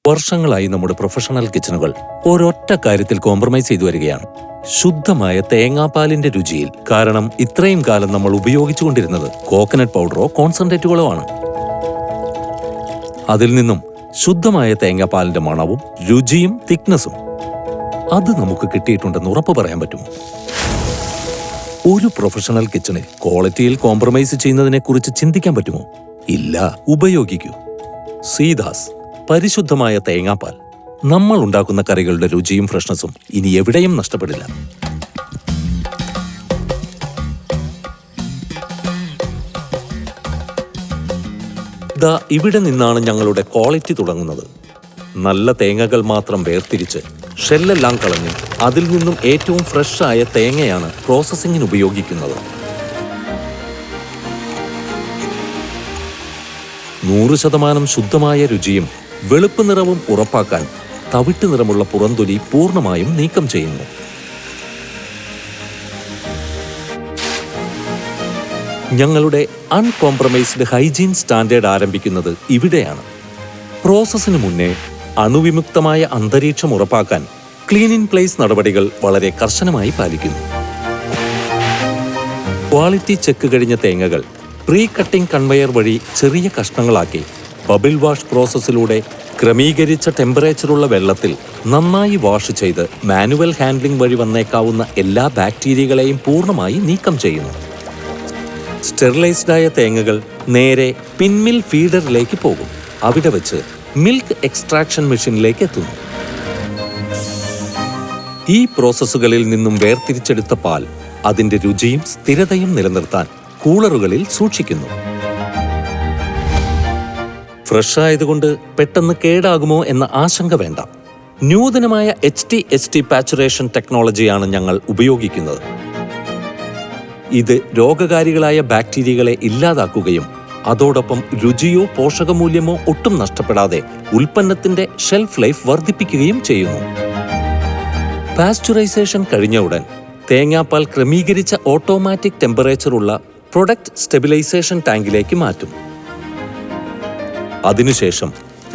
വർഷങ്ങളായി നമ്മുടെ പ്രൊഫഷണൽ കിച്ചണുകൾ ഒരൊറ്റ കാര്യത്തിൽ കോംപ്രമൈസ് ചെയ്തു വരികയാണ്: ശുദ്ധമായ തേങ്ങാപ്പാലിന്റെ രുചിയിൽ. കാരണം ഇത്രയും കാലം നമ്മൾ ഉപയോഗിച്ചുകൊണ്ടിരുന്നത് കോക്കനട്ട് പൗഡറോ കോൺസെൻട്രേറ്റുകളോ ആണ്. അതിൽ നിന്നും ശുദ്ധമായ തേങ്ങാപ്പാലിന്റെ മണവും രുചിയും തിക്നെസ്സും അത് നമുക്ക് കിട്ടിയിട്ടുണ്ടെന്ന് ഉറപ്പ് പറയാൻ പറ്റുമോ? ഒരു പ്രൊഫഷണൽ കിച്ചണിൽ ക്വാളിറ്റിയിൽ കോംപ്രമൈസ് ചെയ്യുന്നതിനെക്കുറിച്ച് ചിന്തിക്കാൻ പറ്റുമോ? ഇല്ല. ഉപയോഗിക്കൂ സീതാസ് പരിശുദ്ധമായ തേങ്ങാപ്പാൽ. നമ്മൾ ഉണ്ടാക്കുന്ന കറികളുടെ രുചിയും ഫ്രഷ്നസും ഇനി എവിടെയും നഷ്ടപ്പെടില്ല. ദാ ഇവിടെ നിന്നാണ് ഞങ്ങളുടെ ക്വാളിറ്റി തുടങ്ങുന്നത്. നല്ല തേങ്ങകൾ മാത്രം വേർതിരിച്ച് ഷെല്ലെല്ലാം കളഞ്ഞ് അതിൽ നിന്നും ഏറ്റവും ഫ്രഷായ തേങ്ങയാണ് പ്രോസസ്സിങ്ങിന് ഉപയോഗിക്കുന്നത്. 100% ശുദ്ധമായ രുചിയും വെളുപ്പ് നിറവും ഉറപ്പാക്കാൻ തവിട്ട് നിറമുള്ള പുറന്തൊലി പൂർണ്ണമായും നീക്കം ചെയ്യുന്നു. ഞങ്ങളുടെ അൺകോംപ്രമൈസ്ഡ് ഹൈജീൻ സ്റ്റാൻഡേർഡ് ആരംഭിക്കുന്നത് ഇവിടെയാണ്. പ്രോസസ്സിന് മുന്നേ അണുവിമുക്തമായ അന്തരീക്ഷം ഉറപ്പാക്കാൻ ക്ലീൻ ഇൻ പ്ലേസ് നടപടികൾ വളരെ കർശനമായി പാലിക്കുന്നു. ക്വാളിറ്റി ചെക്ക് കഴിഞ്ഞ തേങ്ങകൾ പ്രീ കട്ടിംഗ് കൺവെയർ വഴി ചെറിയ കഷ്ണങ്ങളാക്കി ബബിൾ വാഷ് പ്രോസസ്സിലൂടെ ക്രമീകരിച്ച ടെമ്പറേച്ചറുള്ള വെള്ളത്തിൽ നന്നായി വാഷ് ചെയ്ത് മാനുവൽ ഹാൻഡ്ലിംഗ് വഴി വന്നേക്കാവുന്ന എല്ലാ ബാക്ടീരിയകളെയും പൂർണ്ണമായി നീക്കം ചെയ്യുന്നു. സ്റ്റെറിലൈസ്ഡായ തേങ്ങകൾ നേരെ പിൻമിൽ ഫീഡറിലേക്ക് പോകും. അവിടെ വെച്ച് മിൽക്ക് എക്സ്ട്രാക്ഷൻ മെഷീനിലേക്ക് എത്തുന്നു. ഈ പ്രോസസ്സുകളിൽ നിന്നും വേർതിരിച്ചെടുത്ത പാൽ അതിന്റെ രുചിയും സ്ഥിരതയും നിലനിർത്താൻ കൂളറുകളിൽ സൂക്ഷിക്കുന്നു. ഫ്രഷ് ആയതുകൊണ്ട് പെട്ടെന്ന് കേടാകുമോ എന്ന ആശങ്ക വേണ്ട. നൂതനമായ HT പാച്ചുറേഷൻ ടെക്നോളജിയാണ് ഞങ്ങൾ ഉപയോഗിക്കുന്നത്. ഇത് രോഗകാരികളായ ബാക്ടീരിയകളെ ഇല്ലാതാക്കുകയും അതോടൊപ്പം രുചിയോ പോഷകമൂല്യമോ ഒട്ടും നഷ്ടപ്പെടാതെ ഉൽപ്പന്നത്തിന്റെ ഷെൽഫ് ലൈഫ് വർദ്ധിപ്പിക്കുകയും ചെയ്യുന്നു. പാസ്ചറൈസേഷൻ കഴിഞ്ഞ ഉടൻ തേങ്ങാപ്പാൽ ക്രമീകരിച്ച ഓട്ടോമാറ്റിക് ടെമ്പറേച്ചറുള്ള പ്രൊഡക്റ്റ് സ്റ്റെബിലൈസേഷൻ ടാങ്കിലേക്ക് മാറ്റും. അതിനുശേഷം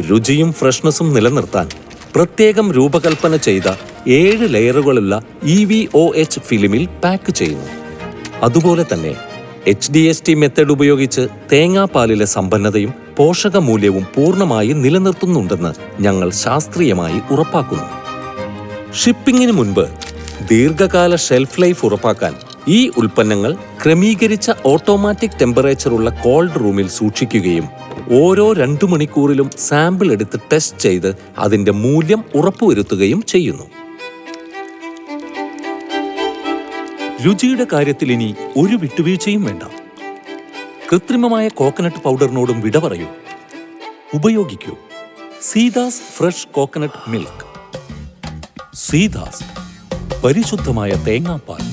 രുചിയും ഫ്രഷ്നസും നിലനിർത്താൻ പ്രത്യേകം രൂപകൽപ്പന ചെയ്ത 7 ലെയറുകളുള്ള EVOH ഫിലിമിൽ പാക്ക് ചെയ്യുന്നു. അതുപോലെ തന്നെ HDST മെത്തേഡ് ഉപയോഗിച്ച് തേങ്ങാപ്പാലിലെ സമ്പന്നതയും പോഷകമൂല്യവും പൂർണ്ണമായി നിലനിർത്തുന്നുണ്ടെന്ന് ഞങ്ങൾ ശാസ്ത്രീയമായി ഉറപ്പാക്കുന്നു. ഷിപ്പിംഗിന് മുൻപ് ദീർഘകാല ഷെൽഫ് ലൈഫ് ഉറപ്പാക്കാൻ ഈ ഉൽപ്പന്നങ്ങൾ ക്രമീകരിച്ച ഓട്ടോമാറ്റിക് ടെമ്പറേച്ചറുള്ള കോൾഡ് റൂമിൽ സൂക്ഷിക്കുകയും ഓരോ 2 മണിക്കൂറിലും സാമ്പിൾ എടുത്ത് ടെസ്റ്റ് ചെയ്ത് അതിന്റെ മൂല്യം ഉറപ്പുവരുത്തുകയും ചെയ്യുന്നു. രുചിയുടെ കാര്യത്തിൽ ഇനി ഒരു വിട്ടുവീഴ്ചയും വേണ്ട. കൃത്രിമമായ കോക്കനട്ട് പൗഡറിനോടും വിട പറയൂ. ഉപയോഗിക്കൂ Seetha's fresh coconut milk. Seetha's പരിശുദ്ധമായ തേങ്ങാപ്പാൽ.